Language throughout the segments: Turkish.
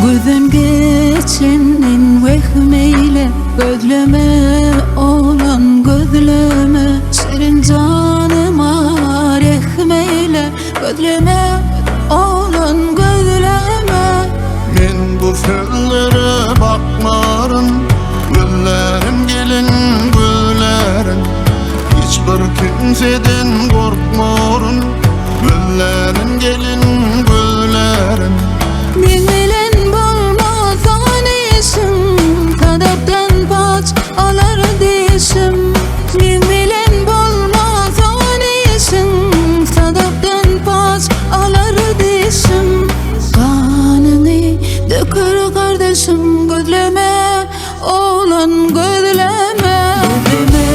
Gözün geçenin vehmeyle gözleme olan gözleme, senin canıma rehmeyle gözleme olan gözleme. Men bu sözlere bakmarım, güllerim gelin güllerim. Hiçbir kimseden korkmarım, güllerim gelin güllerim. Dinlen bulmasan isim, kadepten paç alar disim. Dinlen bulmasan isim, kadepten paç alar disim. Kanını dökür kardeşim, gözleme olan gözleme. Gözleme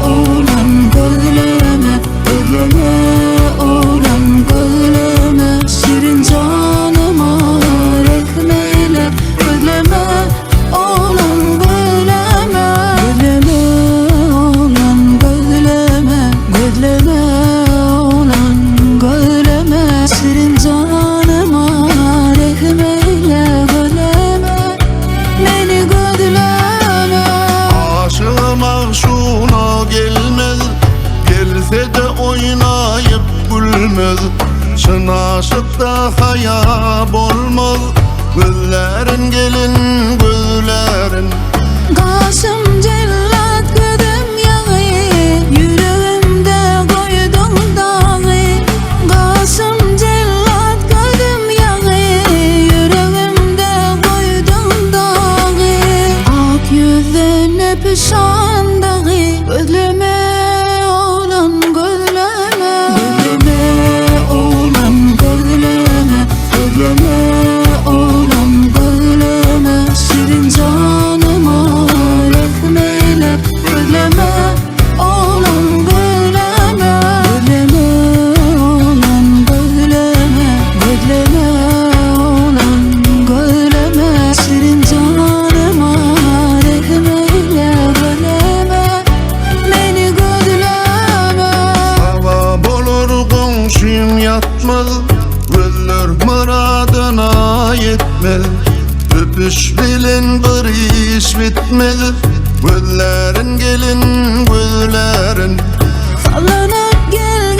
olan gözleme, gözleme olan gözleme. Şirin canıma rehmeyle gözleme olan gözleme. Gözleme olan gözleme, gözleme olan gözleme. Şirin canıma rehmeyle gözleme, beni gözleme. Aşığım aşığına gelmez, gelse de oynayıp gülmez. Şın aşıkta hayab olmaz, güllerin gelin güllerin. Kaşım cellat gözüm yağı, yüreğimde koydum dağı. Kaşım cellat gözüm yağı, yüreğimde koydum dağı. Ak yüzüne pişan dağı, gözleme olan gözleme. Gözleme olan gözleme, gözleme olan gözleme. Şirin canıma rehmeyle gözleme olan gözleme. Gözleme olan gözleme, gözleme olan gözleme. Şirin canıma rehmeyle gözleme, beni gözleme. Hava bolur komşum yatmaz, güller muradına yetmez. Öpüş bilen bir iş bitmez, güllerin gelin güllerin. Sallanıp gel